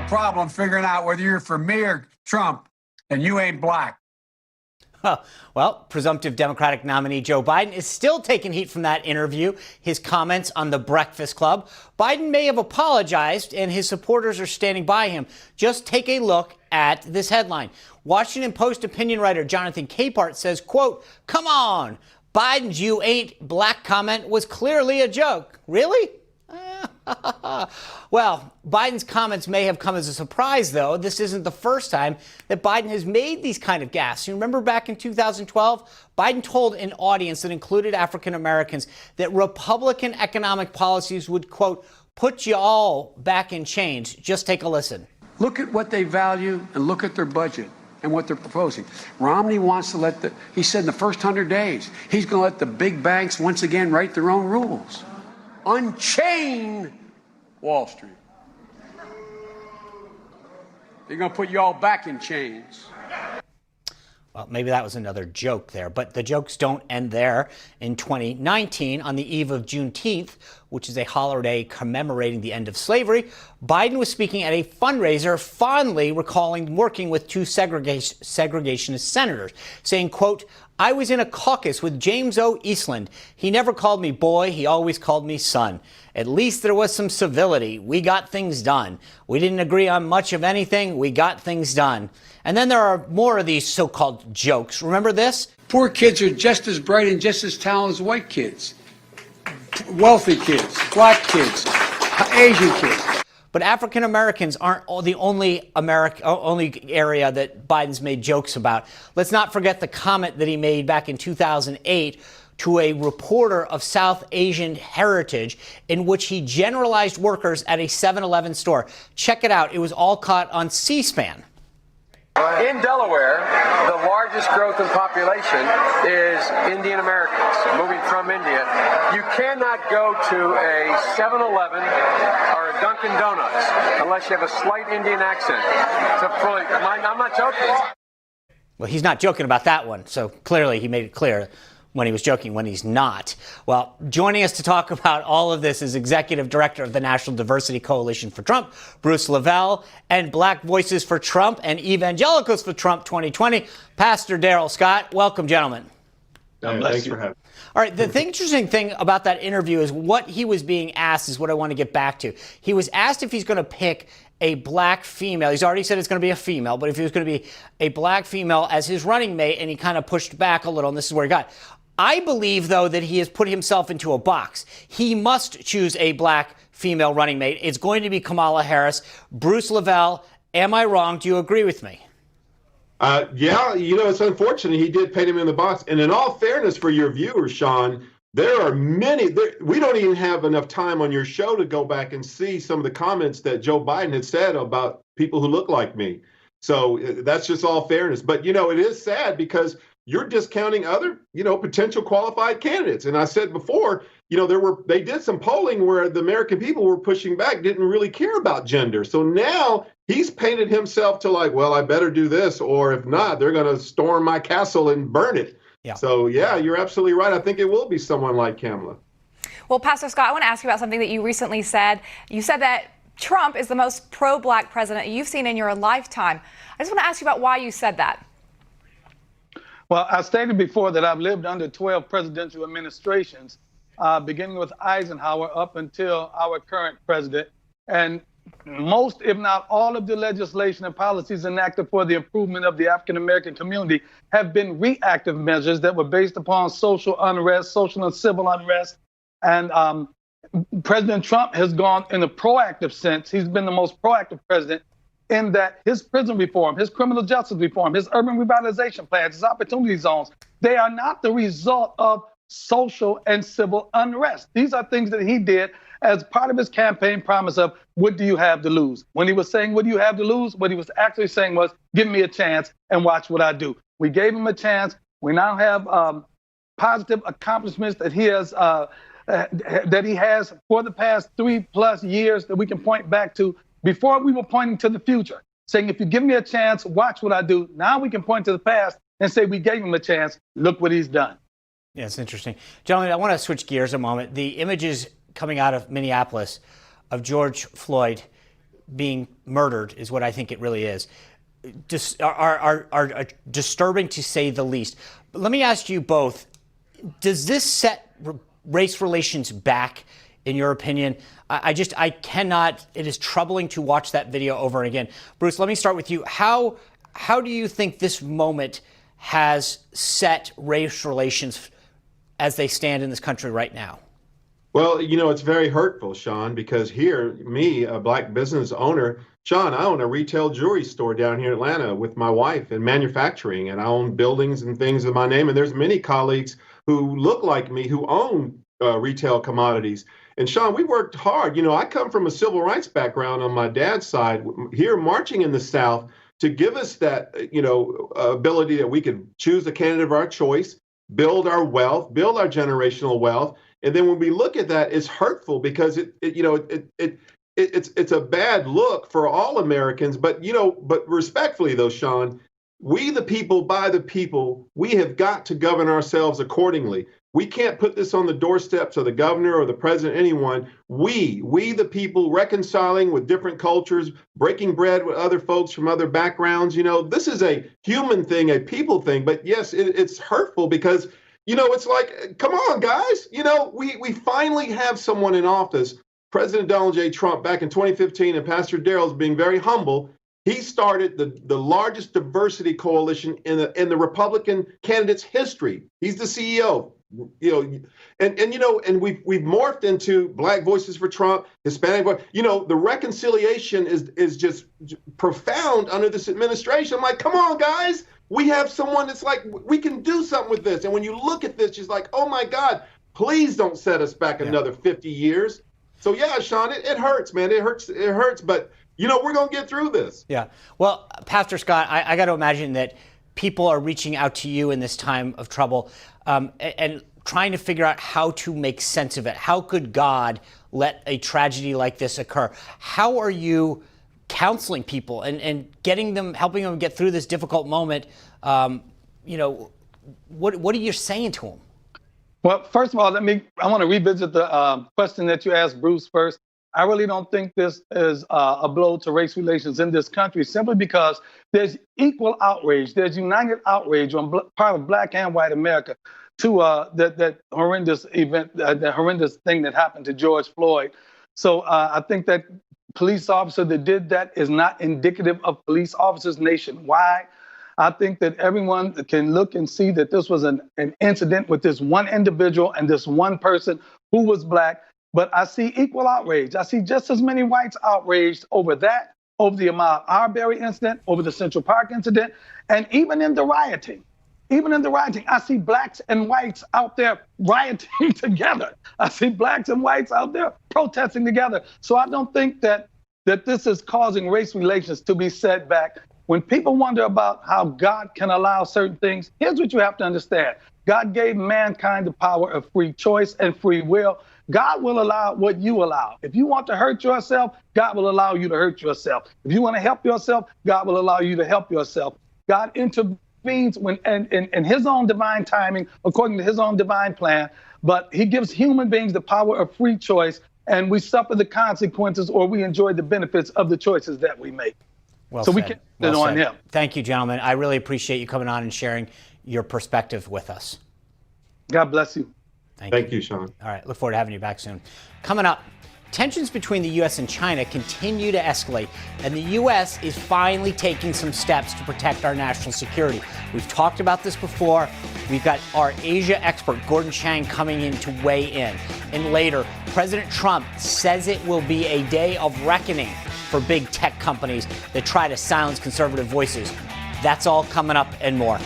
problem figuring out whether you're for me or Trump, and you ain't black. Well, presumptive Democratic nominee Joe Biden is still taking heat from that interview, his comments on the Breakfast Club. Biden may have apologized, and his supporters are standing by him. Just take a look at this headline. Washington Post opinion writer Jonathan Capehart says, quote, "Come on, Biden's 'you ain't black' comment was clearly a joke." Really? Well, Biden's comments may have come as a surprise, though. This isn't the first time that Biden has made these kind of gaffes. You remember back in 2012, Biden told an audience that included African Americans that Republican economic policies would, quote, "put you all back in chains." Just take a listen. Look at what they value and look at their budget and what they're proposing. Romney wants to he said in the first 100 days, he's going to let the big banks once again write their own rules. Unchain Wall Street. They're going to put you all back in chains. Well, maybe that was another joke there, but the jokes don't end there. In 2019, on the eve of Juneteenth, which is a holiday commemorating the end of slavery, Biden was speaking at a fundraiser, fondly recalling working with two segregationist senators, saying, quote, "I was in a caucus with James O. Eastland. He never called me boy. He always called me son. At least there was some civility. We got things done. We didn't agree on much of anything. We got things done." And then there are more of these so-called jokes. Remember this? Poor kids are just as bright and just as talented as white kids. Wealthy kids, black kids, Asian kids. But African Americans aren't the only area that Biden's made jokes about. Let's not forget the comment that he made back in 2008 to a reporter of South Asian heritage, in which he generalized workers at a 7-Eleven store. Check it out. It was all caught on C-SPAN. In Delaware, the largest growth in population is Indian Americans moving from India. You cannot go to a 7-Eleven or a Dunkin' Donuts unless you have a slight Indian accent. I'm not joking. Well, he's not joking about that one, so clearly he made it clear when he was joking, when he's not. Well, joining us to talk about all of this is Executive Director of the National Diversity Coalition for Trump, Bruce LeVell, and Black Voices for Trump and Evangelicals for Trump 2020, Pastor Darrell Scott. Welcome, gentlemen. Thanks for having me. All right, the interesting thing about that interview is what he was being asked is what I want to get back to. He was asked if he's going to pick a black female. He's already said it's going to be a female, but if he was going to be a black female as his running mate, and he kind of pushed back a little, and this is where he got. I believe, though, that he has put himself into a box. He must choose a black female running mate. It's going to be Kamala Harris. Bruce LeVell, am I wrong? Do you agree with me? Yeah, it's unfortunate he did paint him in the box. And in all fairness for your viewers, Sean, there are many. We don't even have enough time on your show to go back and see some of the comments that Joe Biden had said about people who look like me. So that's just all fairness. But, it is sad because you're discounting other, potential qualified candidates. And I said before, they did some polling where the American people were pushing back, didn't really care about gender. So now he's painted himself to like, well, I better do this, or if not, they're going to storm my castle and burn it. Yeah. So, yeah, you're absolutely right. I think it will be someone like Kamala. Well, Pastor Scott, I want to ask you about something that you recently said. You said that Trump is the most pro-black president you've seen in your lifetime. I just want to ask you about why you said that. Well, I stated before that I've lived under 12 presidential administrations, beginning with Eisenhower up until our current president. And most, if not all, of the legislation and policies enacted for the improvement of the African-American community have been reactive measures that were based upon social unrest, social and civil unrest. And President Trump has gone in a proactive sense. He's been the most proactive president in that his prison reform, his criminal justice reform, his urban revitalization plans, his opportunity zones, they are not the result of social and civil unrest. These are things that he did as part of his campaign promise of, what do you have to lose? When he was saying, what do you have to lose? What he was actually saying was, give me a chance and watch what I do. We gave him a chance. We now have positive accomplishments that he has for the past 3+ years that we can point back to. Before we were pointing to the future, saying, if you give me a chance, watch what I do. Now we can point to the past and say, we gave him a chance. Look what he's done. Yeah, it's interesting. Gentlemen, I want to switch gears a moment. The images coming out of Minneapolis of George Floyd being murdered is what I think it really is. Are disturbing to say the least. But let me ask you both, does this set race relations back, in your opinion? I cannot, it is troubling to watch that video over and again. Bruce, let me start with you. How do you think this moment has set race relations as they stand in this country right now? Well, it's very hurtful, Sean, because here, me, a black business owner, Sean, I own a retail jewelry store down here in Atlanta with my wife in manufacturing, and I own buildings and things with my name. And there's many colleagues who look like me who own retail commodities. And Sean, we worked hard. I come from a civil rights background on my dad's side, here marching in the South to give us that, ability that we could choose a candidate of our choice, build our wealth, build our generational wealth. And then when we look at that, it's hurtful because it's a bad look for all Americans. But respectfully though, Sean, we the people by the people, we have got to govern ourselves accordingly. We can't put this on the doorsteps of the governor or the president, anyone. We the people, reconciling with different cultures, breaking bread with other folks from other backgrounds. This is a human thing, a people thing. But yes, it's hurtful because, it's like, come on, guys. We finally have someone in office, President Donald J. Trump, back in 2015, and Pastor Darrell is being very humble. He started the largest diversity coalition in the Republican candidate's history. He's the CEO. And we've morphed into Black Voices for Trump, Hispanic voice. The reconciliation is just profound under this administration. I'm like, come on, guys. We have someone that's like, we can do something with this. And when you look at this, she's like, oh my God, please don't set us back another 50 years. So yeah, Sean, it hurts, man. It hurts, but we're going to get through this. Yeah. Well, Pastor Scott, I got to imagine that people are reaching out to you in this time of trouble and trying to figure out how to make sense of it. How could God let a tragedy like this occur? How are you counseling people and helping them get through this difficult moment? What are you saying to them? Well, first of all, I want to revisit the question that you asked Bruce first. I really don't think this is a blow to race relations in this country, simply because there's equal outrage. There's united outrage on part of Black and white America to that horrendous event, the horrendous thing that happened to George Floyd. So I think that police officer that did that is not indicative of police officers nationwide. I think that everyone can look and see that this was an incident with this one individual and this one person who was Black. But I see equal outrage. I see just as many whites outraged over that, over the Ahmaud Arbery incident, over the Central Park incident, and even in the rioting. I see Blacks and whites out there rioting together. I see Blacks and whites out there protesting together. So I don't think that this is causing race relations to be set back. When people wonder about how God can allow certain things, here's what you have to understand. God gave mankind the power of free choice and free will. God will allow what you allow. If you want to hurt yourself, God will allow you to hurt yourself. If you want to help yourself, God will allow you to help yourself. God intervenes in his own divine timing, according to his own divine plan, but he gives human beings the power of free choice, and we suffer the consequences or we enjoy the benefits of the choices that we make. Well so said. we can put it on him. Thank you, gentlemen. I really appreciate you coming on and sharing your perspective with us. God bless you. Thank you, Sean. All right. Look forward to having you back soon. Coming up, tensions between the U.S. and China continue to escalate, and the U.S. is finally taking some steps to protect our national security. We've talked about this before. We've got our Asia expert, Gordon Chang, coming in to weigh in. And later, President Trump says it will be a day of reckoning for big tech companies that try to silence conservative voices. That's all coming up and more.